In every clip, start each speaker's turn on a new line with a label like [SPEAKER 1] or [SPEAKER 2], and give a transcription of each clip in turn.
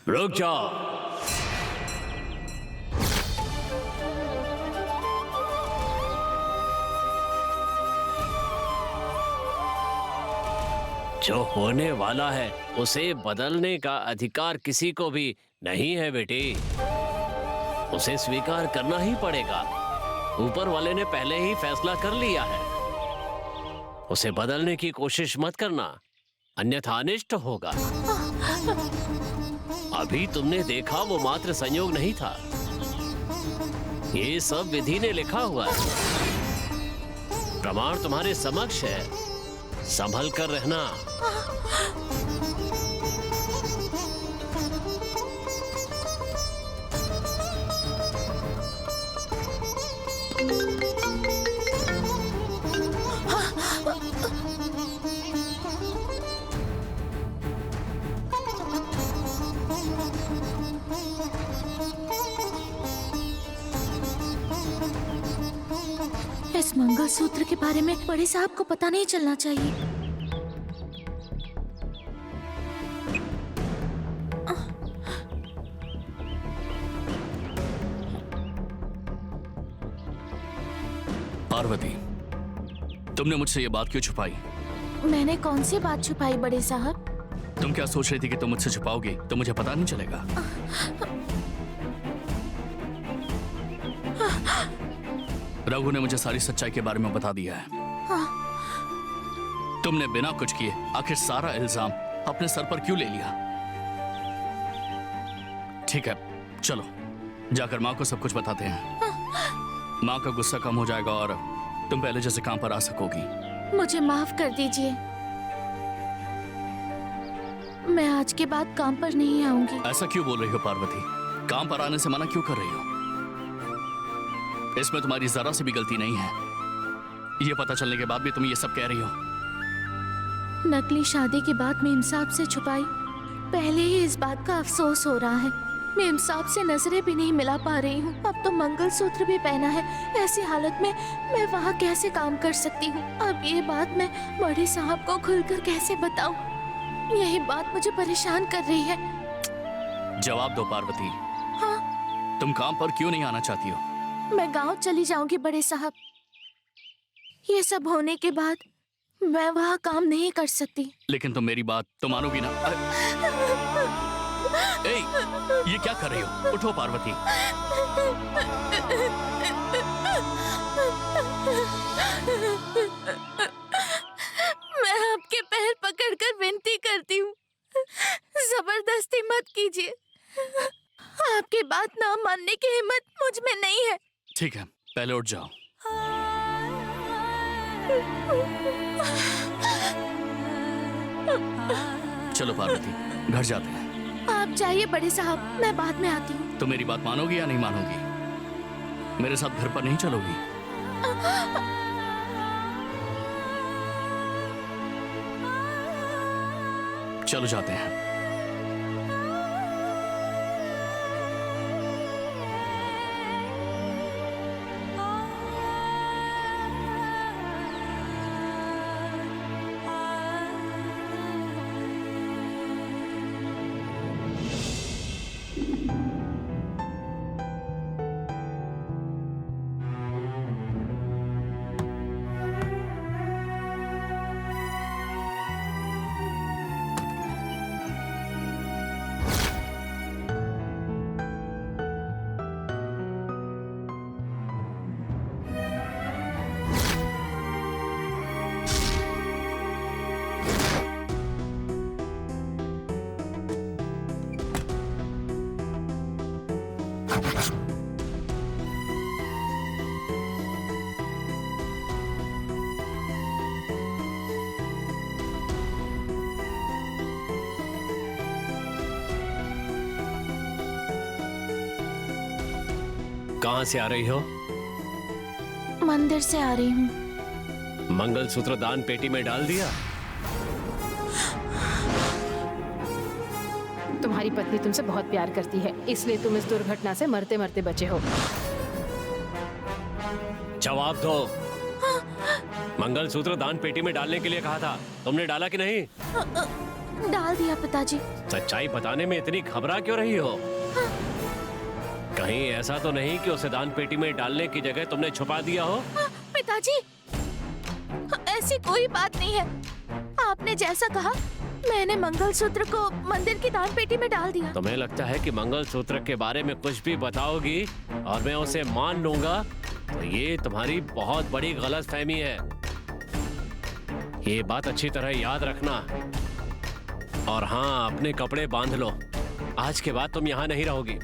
[SPEAKER 1] रुक जाओ। जो होने वाला है उसे बदलने का अधिकार किसी को भी नहीं है बेटी। उसे स्वीकार करना ही पड़ेगा। ऊपर वाले ने पहले ही फैसला कर लिया है। उसे बदलने की कोशिश मत करना, अन्यथा अनिष्ट होगा। अभी तुमने देखा वो मात्र संयोग नहीं था, ये सब विधि ने लिखा हुआ है। प्रमाण तुम्हारे समक्ष है, संभल कर रहना।
[SPEAKER 2] इस मंगलसूत्र के बारे में बड़े साहब को पता नहीं चलना चाहिए।
[SPEAKER 3] पार्वती, तुमने मुझसे ये बात क्यों छुपाई?
[SPEAKER 2] मैंने कौन सी बात छुपाई बड़े साहब?
[SPEAKER 3] तुम क्या सोच रही थी कि तुम मुझसे छुपाओगे तो मुझे पता नहीं चलेगा? रघु ने मुझे सारी सच्चाई के बारे में बता दिया है। तुमने बिना कुछ किए आखिर सारा इल्जाम अपने सर पर क्यों ले लिया? ठीक है, चलो जाकर माँ को सब कुछ बताते हैं। माँ का गुस्सा कम हो जाएगा और तुम पहले जैसे काम पर आ सकोगी।
[SPEAKER 2] मुझे माफ कर दीजिए, मैं आज के बाद काम पर नहीं आऊंगी।
[SPEAKER 3] ऐसा क्यों बोल रही हो पार्वती? काम पर आने से मना क्यों कर रही हो? इसमें तुम्हारी जरा सी भी गलती नहीं है। ये पता चलने के बाद भी तुम ये सब कह रही हो।
[SPEAKER 2] नकली शादी की बात मेम साहब से छुपाई, पहले ही इस बात का अफसोस हो रहा है। मेम साहब से नजरें भी नहीं मिला पा रही हूँ, अब तो मंगलसूत्र भी पहना है। ऐसी हालत में मैं वहाँ कैसे काम कर सकती हूँ? अब ये बात मैं बड़े साहब को खुलकर कैसे बताऊँ? यही बात मुझे परेशान कर रही है।
[SPEAKER 3] जवाब दो पार्वती।
[SPEAKER 2] हाँ?
[SPEAKER 3] तुम काम पर क्यों नहीं आना चाहती हो?
[SPEAKER 2] मैं गांव चली जाऊंगी बड़े साहब। ये सब होने के बाद मैं वहाँ काम नहीं कर सकती।
[SPEAKER 3] लेकिन तुम मेरी बात तो मानोगी ना? ए, ये क्या कर रही हो? उठो पार्वती।
[SPEAKER 2] मैं आपके पैर पकड़कर विनती करती हूँ, जबरदस्ती मत कीजिए। आपकी बात ना मानने की हिम्मत मुझ में नहीं है।
[SPEAKER 3] ठीक है, पहले उठ जाओ। चलो पार्वती, घर जाते हैं।
[SPEAKER 2] आप जाइए बड़े साहब, मैं बाद में आती हूँ।
[SPEAKER 3] तो मेरी बात मानोगी या नहीं मानोगी? मेरे साथ घर पर नहीं चलोगी? चलो जाते हैं।
[SPEAKER 1] कहां से आ रही हो?
[SPEAKER 2] मंदिर से आ रही हूँ।
[SPEAKER 1] मंगलसूत्र दान पेटी में डाल दिया?
[SPEAKER 4] तुम्हारी पत्नी तुमसे बहुत प्यार करती है, इसलिए तुम इस दुर्घटना से मरते मरते बचे हो।
[SPEAKER 1] जवाब दो। मंगलसूत्र दान पेटी में डालने के लिए कहा था, तुमने डाला कि नहीं?
[SPEAKER 2] डाल दिया पिताजी।
[SPEAKER 1] सच्चाई बताने में इतनी घबरा क्यों रही हो? कहीं ऐसा तो नहीं कि उसे दान पेटी में डालने की जगह तुमने छुपा दिया हो?
[SPEAKER 2] पिताजी, ऐसी कोई बात नहीं है। आपने जैसा कहा, मैंने मंगलसूत्र को मंदिर की दान पेटी में डाल दिया।
[SPEAKER 1] तुम्हें लगता है कि मंगलसूत्र के बारे में कुछ भी बताओगी और मैं उसे मान लूंगा? तो ये तुम्हारी बहुत बड़ी गलतफहमी है। ये बात अच्छी तरह याद रखना। और हाँ, अपने कपड़े बांध लो। आज के बाद तुम यहाँ नहीं रहोगी।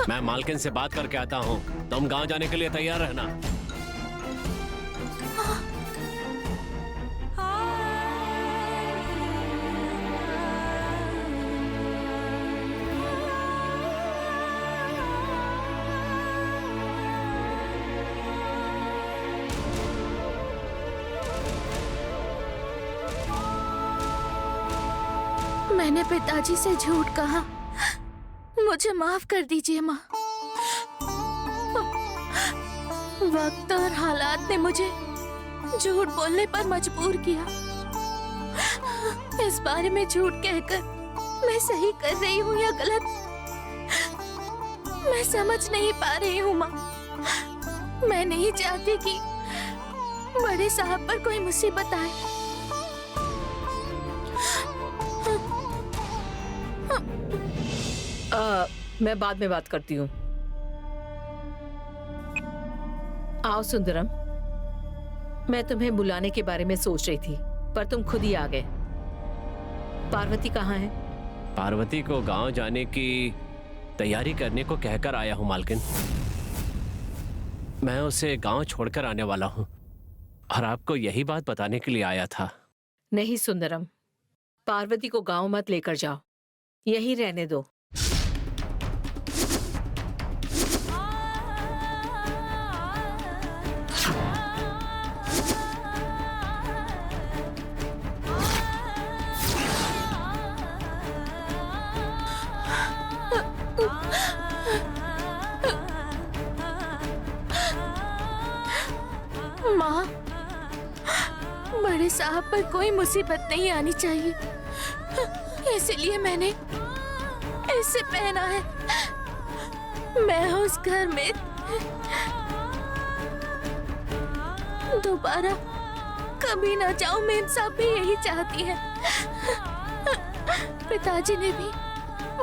[SPEAKER 1] मैं मालकिन से बात करके आता हूँ। तुम गांव जाने के लिए तैयार रहना।
[SPEAKER 2] मैंने पिताजी से झूठ कहा। मुझे माफ कर दीजिए माँ। वक्त और हालात ने मुझे झूठ बोलने पर मजबूर किया। इस बारे में झूठ कहकर मैं सही कर रही हूँ या गलत, मैं समझ नहीं पा रही हूँ माँ। मैं नहीं चाहती कि बड़े साहब पर कोई मुसीबत आए।
[SPEAKER 4] मैं बाद में बात करती हूँ। आओ सुंदरम, मैं तुम्हें बुलाने के बारे में सोच रही थी, पर तुम खुद ही आ गए। पार्वती कहाँ है?
[SPEAKER 1] पार्वती को गांव जाने की तैयारी करने को कहकर आया हूँ मालकिन। मैं उसे गांव छोड़कर आने वाला हूँ और आपको यही बात बताने के लिए आया था।
[SPEAKER 4] नहीं सुंदरम, पार्वती को गांव मत लेकर जाओ, यहीं रहने दो।
[SPEAKER 2] माँ, बड़े साहब पर कोई मुसीबत नहीं आनी चाहिए, इसलिए मैंने इसे पहना है। मैं उस घर में दोबारा कभी ना जाऊं। मेम साहब भी यही चाहती है। पिताजी ने भी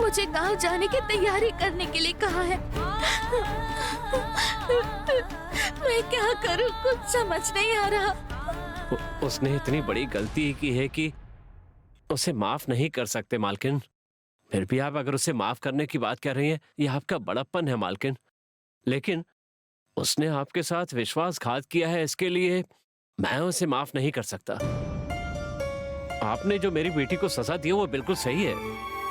[SPEAKER 2] मुझे गांव जाने की तैयारी करने के लिए कहा है। मैं क्या करूं, कुछ समझ नहीं आ रहा।
[SPEAKER 1] उसने इतनी बड़ी गलती की है कि उसे माफ नहीं कर सकते मालकिन। फिर भी आप अगर उसे माफ करने की बात कर रही हैं, यह आपका बड़प्पन है मालकिन। लेकिन उसने आपके साथ विश्वासघात किया है, इसके लिए मैं उसे माफ नहीं कर सकता। आपने जो मेरी बेटी को सजा दी वो बिल्कुल सही है।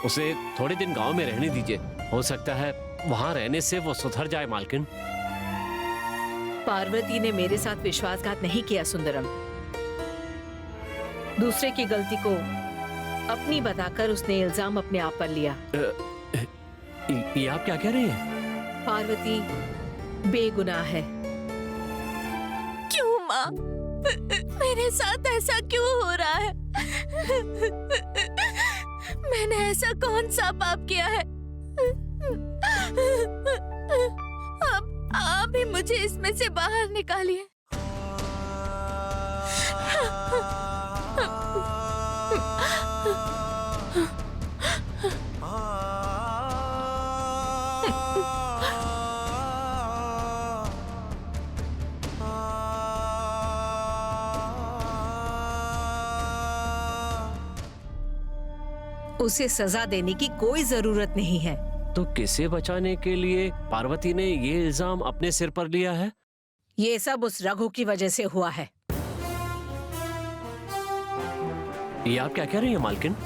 [SPEAKER 1] उसे थोड़े दिन गांव में रहने दीजिए, हो सकता है वहां रहने से वो सुधर जाए मालकिन।
[SPEAKER 4] पार्वती ने मेरे साथ विश्वासघात नहीं किया सुंदरम। दूसरे की गलती को अपनी बताकर उसने इल्जाम अपने आप पर लिया।
[SPEAKER 1] ये आप क्या कह रही हैं?
[SPEAKER 4] पार्वती बेगुनाह है।
[SPEAKER 2] क्यों माँ, मेरे साथ ऐसा क्यों हो रहा है? मैंने ऐसा कौन सा पाप किया है? अब आप ही मुझे इसमें से बाहर निकालिए।
[SPEAKER 4] उसे सजा देने की कोई जरूरत नहीं है।
[SPEAKER 1] तो किसे बचाने के लिए पार्वती ने ये इल्जाम अपने सिर पर लिया है?
[SPEAKER 4] ये सब उस रघु की वजह से हुआ है।
[SPEAKER 1] ये आप क्या कह रही हैं मालकिन?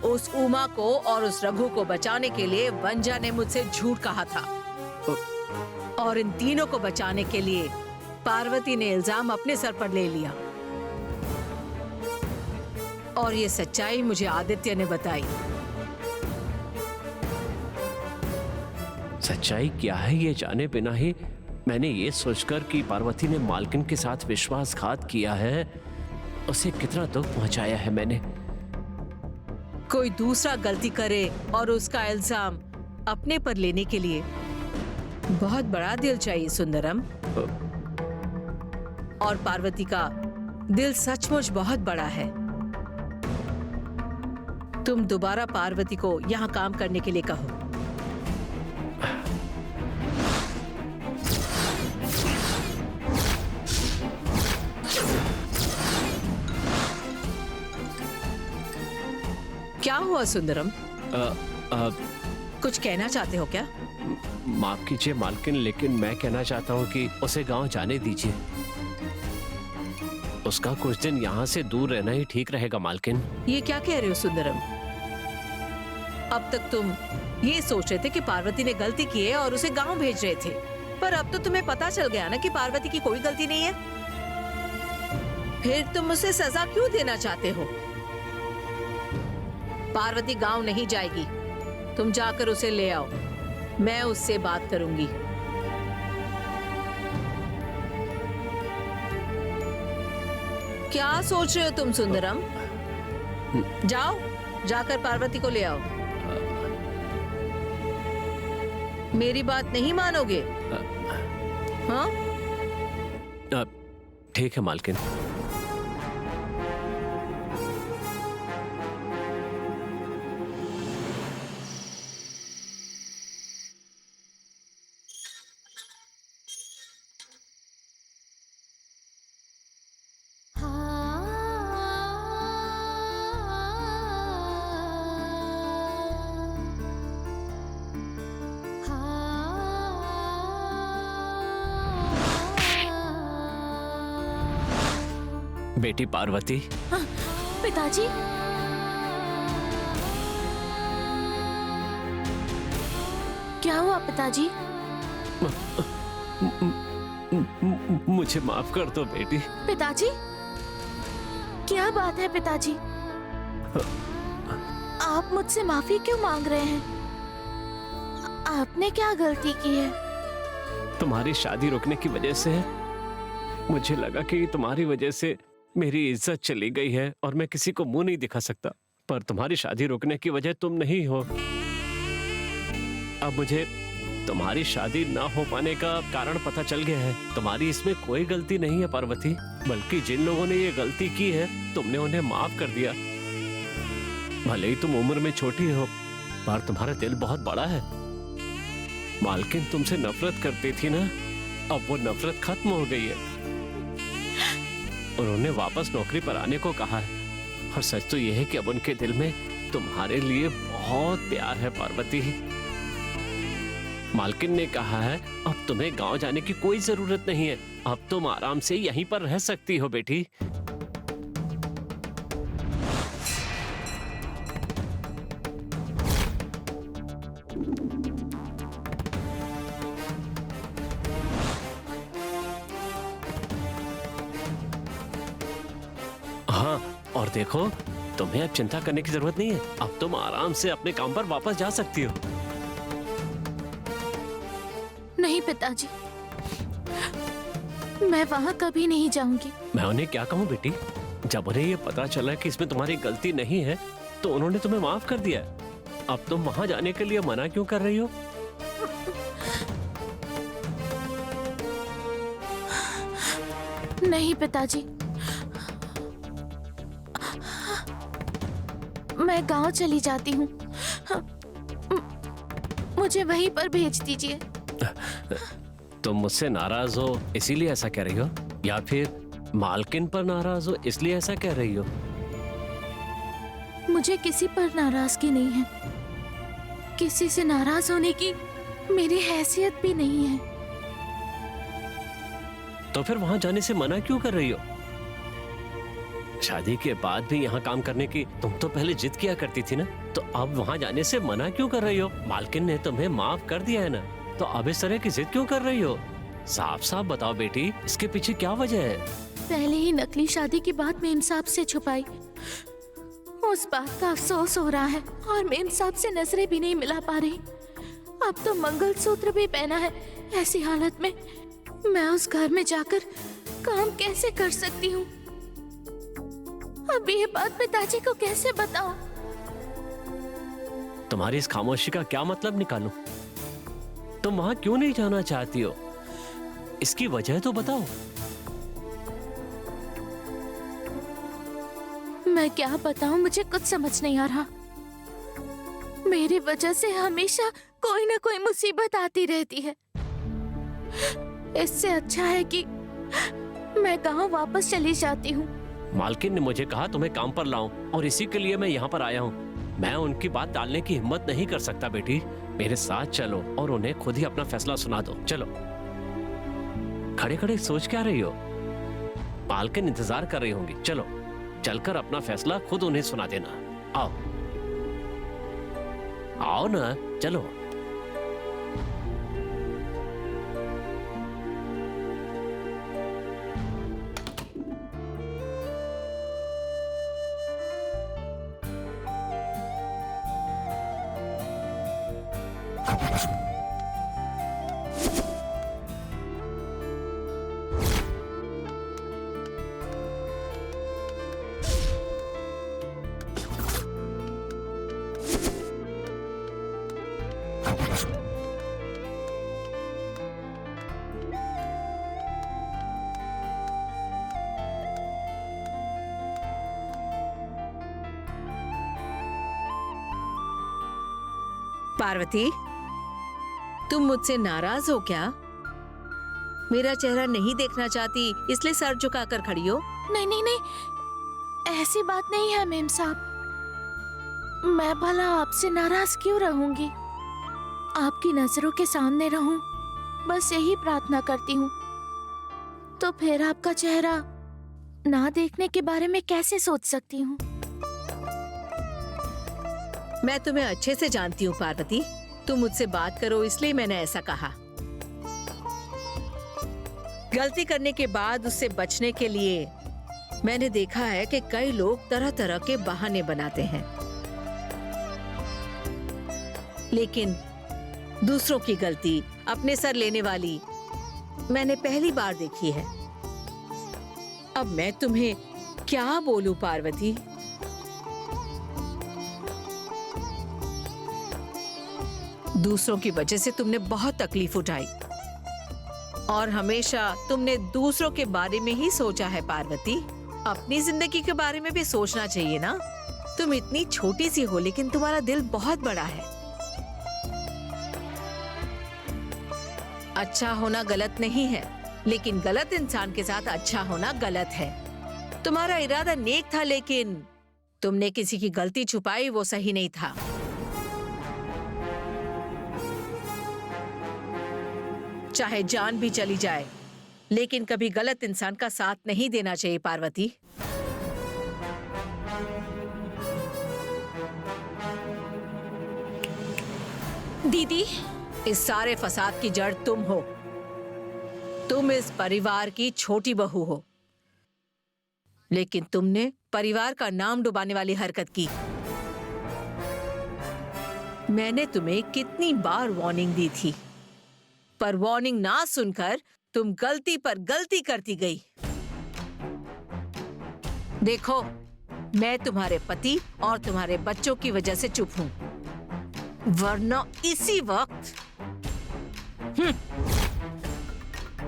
[SPEAKER 4] उस उमा को और उस रघु को बचाने के लिए वंजा ने मुझसे झूठ कहा था, और इन तीनों को बचाने के लिए पार्वती ने इल्जाम अपने सर पर ले लिया। और ये सच्चाई मुझे आदित्य ने बताई।
[SPEAKER 1] सच्चाई क्या है ये जाने बिना ही मैंने ये सोचकर कि पार्वती ने मालकिन के साथ विश्वासघात किया है, उसे कितना दुख पहुंचाया है मैंने।
[SPEAKER 4] कोई दूसरा गलती करे और उसका इल्जाम अपने पर लेने के लिए बहुत बड़ा दिल चाहिए सुंदरम। और पार्वती का दिल सचमुच बहुत बड़ा है। तुम दोबारा पार्वती को यहाँ काम करने के लिए कहो। क्या हुआ सुंदरम? कुछ कहना चाहते हो क्या?
[SPEAKER 1] माफ कीजिए मालकिन, लेकिन मैं कहना चाहता हूँ कि उसे गांव जाने दीजिए। उसका कुछ दिन यहाँ से दूर रहना ही ठीक रहेगा मालकिन।
[SPEAKER 4] ये क्या कह रहे हो सुंदरम? अब तक तुम ये सोच रहे थे कि पार्वती ने गलती की है और उसे गांव भेज रहे थे, पर अब तो तुम्हें पता चल गया ना कि पार्वती की कोई गलती नहीं है। फिर तुम उसे सजा क्यों देना चाहते हो? पार्वती गांव नहीं जाएगी, तुम जाकर उसे ले आओ, मैं उससे बात करूंगी। क्या सोच रहे हो तुम सुंदरम? जाओ, जाकर पार्वती को ले आओ। मेरी बात नहीं मानोगे? हाँ?
[SPEAKER 1] ठीक है मालकिन। बेटी पार्वती।
[SPEAKER 2] हाँ, पिताजी। क्या हुआ पिताजी?
[SPEAKER 1] मुझे माफ कर दो बेटी।
[SPEAKER 2] पिताजी, क्या बात है पिताजी? आप मुझसे माफी क्यों मांग रहे हैं? आपने क्या गलती की है?
[SPEAKER 1] तुम्हारी शादी रोकने की वजह से मुझे लगा कि तुम्हारी वजह से मेरी इज्जत चली गई है और मैं किसी को मुंह नहीं दिखा सकता, पर तुम्हारी शादी रोकने की वजह तुम नहीं हो। अब मुझे तुम्हारी शादी ना हो पाने का कारण पता चल गया है। तुम्हारी इसमें कोई गलती नहीं है पार्वती, बल्कि जिन लोगों ने ये गलती की है तुमने उन्हें माफ कर दिया। भले ही तुम उम्र में छोटी हो, पर तुम्हारा दिल बहुत बड़ा है। मालकिन तुमसे नफरत करती थी ना, अब वो नफरत खत्म हो गई है। उन्होंने वापस नौकरी पर आने को कहा है, और सच तो यह है कि अब उनके दिल में तुम्हारे लिए बहुत प्यार है पार्वती। मालकिन ने कहा है अब तुम्हें गांव जाने की कोई जरूरत नहीं है, अब तुम आराम से यहीं पर रह सकती हो बेटी। हाँ, और देखो तुम्हें अब चिंता करने की जरूरत नहीं है, अब तुम आराम से अपने काम पर वापस जा सकती हो।
[SPEAKER 2] नहीं पिताजी, मैं वहां कभी नहीं जाऊंगी।
[SPEAKER 1] मैं उन्हें क्या कहूँ बेटी? जब उन्हें ये पता चला कि इसमें तुम्हारी गलती नहीं है तो उन्होंने तुम्हें माफ कर दिया। अब तुम वहां जाने के लिए मना क्यों कर रही हो?
[SPEAKER 2] नहीं पिताजी, मैं गांव चली जाती हूँ, मुझे वहीं पर भेज दीजिए।
[SPEAKER 1] तुम मुझसे नाराज हो इसीलिए ऐसा कह रही हो, या फिर मालकिन पर नाराज हो इसलिए ऐसा कह रही हो?
[SPEAKER 2] मुझे किसी पर नाराजगी नहीं है, किसी से नाराज होने की मेरी हैसियत भी नहीं है।
[SPEAKER 1] तो फिर वहां जाने से मना क्यों कर रही हो? शादी के बाद भी यहाँ काम करने की तुम तो पहले जिद किया करती थी ना, तो अब वहां जाने से मना क्यों कर रही हो? मालकिन ने तुम्हें माफ कर दिया है ना, तो अब इस तरह की जिद क्यों कर रही हो? साफ साफ बताओ बेटी, इसके पीछे क्या वजह है?
[SPEAKER 2] पहले ही नकली शादी की बात मैं इंसाफ से छुपाई, उस बात का अफसोस हो रहा है, और मैं इंसाफ से नजरें भी नहीं मिला पा रही। अब तो मंगलसूत्र भी पहना है, ऐसी हालत में मैं उस घर में जाकर काम कैसे कर सकती हूँ? अब ये बात पिताजी को कैसे बताऊं?
[SPEAKER 1] तुम्हारी इस खामोशी का क्या मतलब निकालूं? तुम वहां क्यों नहीं जाना चाहती हो? इसकी वजह तो बताओ।
[SPEAKER 2] मैं क्या बताऊं, मुझे कुछ समझ नहीं आ रहा। मेरी वजह से हमेशा कोई ना कोई मुसीबत आती रहती है। इससे अच्छा है कि मैं गांव वापस चली जाती हूँ।
[SPEAKER 1] मालकिन ने मुझे कहा तुम्हें काम पर लाऊं और इसी के लिए मैं यहाँ पर आया हूँ। मैं उनकी बात टालने की हिम्मत नहीं कर सकता बेटी। मेरे साथ चलो और उन्हें खुद ही अपना फैसला सुना दो। चलो। खड़े खड़े सोच क्या रही हो? मालकिन इंतजार कर रही होंगी। चलो चलकर अपना फैसला खुद उन्हें सुना देना। आओ आओ ना, चलो।
[SPEAKER 4] पार्वती, तुम मुझसे नाराज हो क्या? मेरा चेहरा नहीं देखना चाहती इसलिए सर झुकाकर खड़ी हो?
[SPEAKER 2] नहीं नहीं नहीं, ऐसी बात नहीं है मेम साहब। मैं भला आपसे नाराज क्यों रहूंगी? आपकी नजरों के सामने रहूं, बस यही प्रार्थना करती हूँ। तो फिर आपका चेहरा ना देखने के बारे में कैसे सोच सकती हूँ?
[SPEAKER 4] मैं तुम्हें अच्छे से जानती हूँ पार्वती। तुम मुझसे बात करो इसलिए मैंने ऐसा कहा। गलती करने के बाद उससे बचने के लिए मैंने देखा है कि कई लोग तरह तरह के बहाने बनाते हैं, लेकिन दूसरों की गलती अपने सर लेने वाली मैंने पहली बार देखी है। अब मैं तुम्हें क्या बोलूं पार्वती? दूसरों की वजह से तुमने बहुत तकलीफ उठाई और हमेशा तुमने दूसरों के बारे में ही सोचा है पार्वती। अपनी जिंदगी के बारे में भी सोचना चाहिए ना। तुम इतनी छोटी सी हो लेकिन तुम्हारा दिल बहुत बड़ा है। अच्छा होना गलत नहीं है, लेकिन गलत इंसान के साथ अच्छा होना गलत है। तुम्हारा इरादा नेक था, लेकिन तुमने किसी की गलती छुपाई, वो सही नहीं था। चाहे जान भी चली जाए, लेकिन कभी गलत इंसान का साथ नहीं देना चाहिए पार्वती।
[SPEAKER 2] दीदी,
[SPEAKER 4] इस सारे फसाद की जड़ तुम हो। तुम इस परिवार की छोटी बहू हो, लेकिन तुमने परिवार का नाम डुबाने वाली हरकत की। मैंने तुम्हें कितनी बार वार्निंग दी थी, पर वार्निंग ना सुनकर तुम गलती पर गलती करती गई। देखो, मैं तुम्हारे पति और तुम्हारे बच्चों की वजह से चुप हूं, वरना इसी वक्त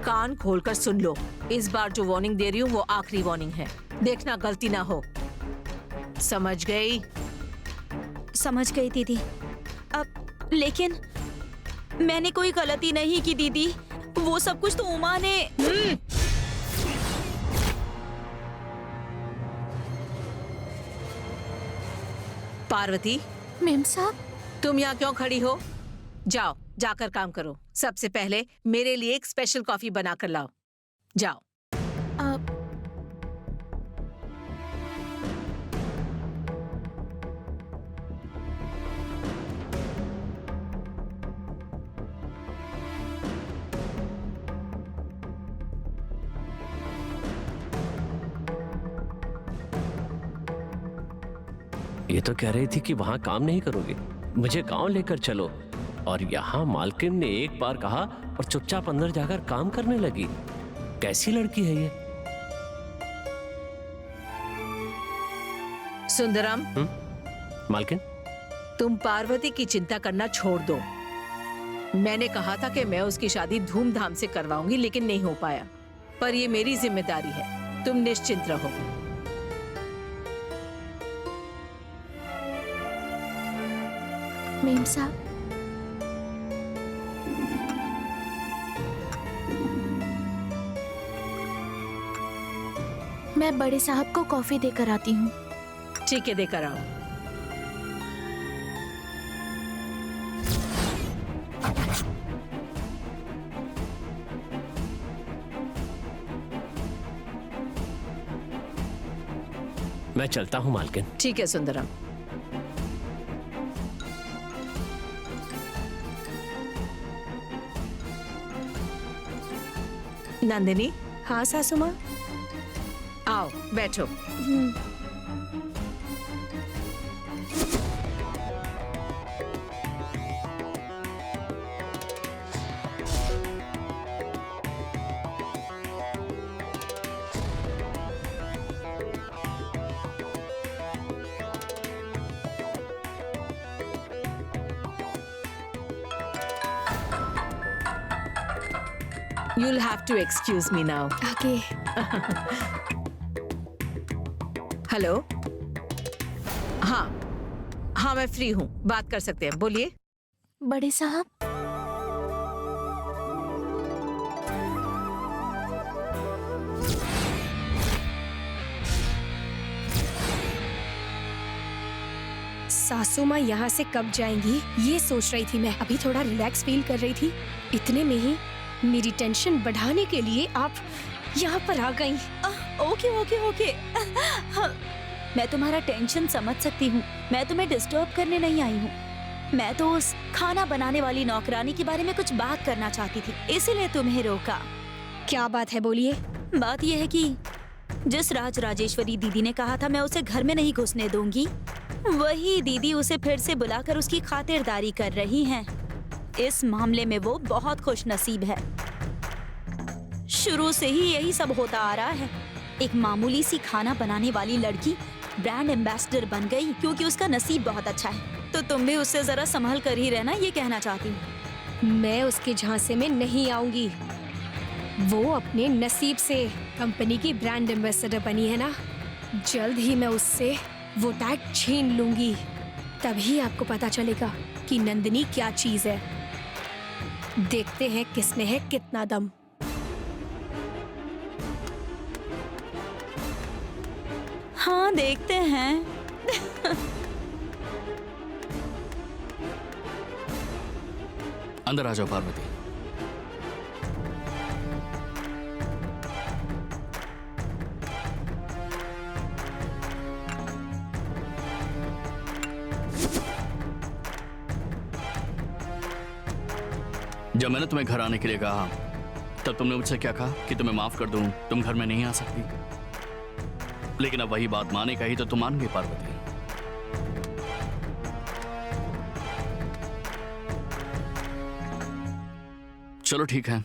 [SPEAKER 4] कान खोलकर सुन लो। इस बार जो वार्निंग दे रही हूं वो आखिरी वार्निंग है। देखना गलती ना हो। समझ गई?
[SPEAKER 5] समझ गई दीदी। अब लेकिन मैंने कोई गलती नहीं की दीदी, वो सब कुछ तो उमा ने।
[SPEAKER 4] पार्वती,
[SPEAKER 2] मेम साहब,
[SPEAKER 4] तुम यहाँ क्यों खड़ी हो? जाओ, जाकर काम करो। सबसे पहले मेरे लिए एक स्पेशल कॉफी बनाकर लाओ। जाओ।
[SPEAKER 2] आप
[SPEAKER 1] ये तो कह रही थी कि वहां काम नहीं करोगे, मुझे गांव लेकर चलो, और यहाँ मालकिन ने एक बार कहा और चुपचाप अंदर जाकर काम करने लगी। कैसी लड़की है ये?
[SPEAKER 4] सुंदरम,
[SPEAKER 1] मालकिन,
[SPEAKER 4] तुम पार्वती की चिंता करना छोड़ दो। मैंने कहा था कि मैं उसकी शादी धूमधाम से करवाऊंगी, लेकिन नहीं हो पाया। पर ये मेरी जिम्मेदारी है, तुम निश्चिंत रहो।
[SPEAKER 2] मेम साहब, मैं बड़े साहब को कॉफी देकर आती हूँ।
[SPEAKER 4] ठीक है, देकर आओ।
[SPEAKER 1] मैं चलता हूँ मालकिन।
[SPEAKER 4] ठीक है सुंदरम। नंदिनी।
[SPEAKER 5] हाँ सासू माँ।
[SPEAKER 4] आओ बैठो। You'll have to excuse me now.
[SPEAKER 5] Okay.
[SPEAKER 4] Hello. हाँ हाँ, मैं फ्री हूँ, बात कर सकते हैं, बोलिए।
[SPEAKER 2] बड़े साहब,
[SPEAKER 6] सासू माँ यहाँ से कब जाएंगी ये सोच रही थी मैं। अभी थोड़ा रिलैक्स फील कर रही थी, इतने में ही मेरी टेंशन बढ़ाने के लिए आप यहाँ पर आ गई।
[SPEAKER 5] Okay okay okay. मैं तुम्हारा टेंशन समझ सकती हूँ। मैं तुम्हें डिस्टर्ब करने नहीं आई हूँ। मैं तो उस खाना बनाने वाली नौकरानी के बारे में कुछ बात करना चाहती थी, इसीलिए तुम्हें रोका।
[SPEAKER 6] क्या बात है, बोलिए।
[SPEAKER 5] बात यह है कि जिस राजेश्वरी दीदी ने कहा था मैं उसे घर में नहीं घुसने दूंगी, वही दीदी उसे फिर से बुलाकर उसकी खातिरदारी कर रही हैं। इस मामले में वो बहुत खुशनसीब है। शुरू से ही यही सब होता आ रहा है। एक मामूली सी खाना बनाने वाली लड़की ब्रांड एम्बेसडर बन गई क्योंकि उसका नसीब बहुत अच्छा है। तो तुम भी उससे जरा संभल कर ही रहना, ये कहना चाहती हूँ।
[SPEAKER 6] मैं उसके झांसे में नहीं आऊंगी। वो अपने नसीब से कंपनी की ब्रांड एम्बेसडर बनी है ना, जल्द ही मैं उससे वो टैग छीन लूंगी। तभी आपको पता चलेगा कि नंदिनी क्या चीज है। देखते हैं किसमें है कितना दम।
[SPEAKER 5] हाँ देखते हैं।
[SPEAKER 3] अंदर आ जाओ पार्वती। जब मैंने तुम्हें घर आने के लिए कहा तब तुमने मुझसे क्या कहा कि तुम्हें माफ कर दूं, तुम घर में नहीं आ सकती। लेकिन अब वही बात माने कही तो तुम मान गई पार्वती। चलो ठीक है,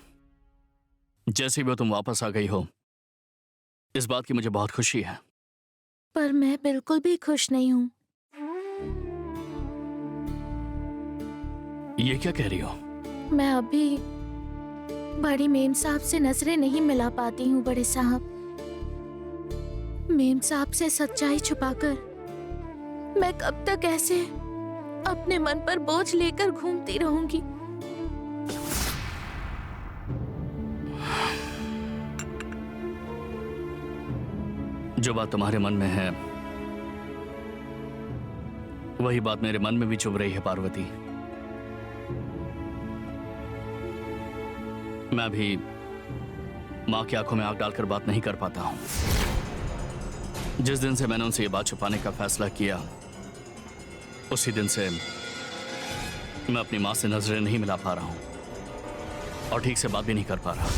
[SPEAKER 3] जैसे भी हो तुम वापस आ गई हो, इस बात की मुझे बहुत खुशी है।
[SPEAKER 2] पर मैं बिल्कुल भी खुश नहीं हूँ।
[SPEAKER 3] ये क्या कह रही हो?
[SPEAKER 2] मैं अभी बड़ी मेम साहब से नजरें नहीं मिला पाती हूँ। बड़े साहब, मेम साहब से सच्चाई छुपाकर मैं कब तक ऐसे अपने मन पर बोझ लेकर घूमती रहूंगी?
[SPEAKER 3] जो बात तुम्हारे मन में है वही बात मेरे मन में भी चुभ रही है पार्वती। मैं भी मां की आंखों में आग डालकर बात नहीं कर पाता हूं। जिस दिन से मैंने उनसे ये बात छुपाने का फैसला किया, उसी दिन से मैं अपनी मां से नजरें नहीं मिला पा रहा हूं और ठीक से बात भी नहीं कर पा रहा।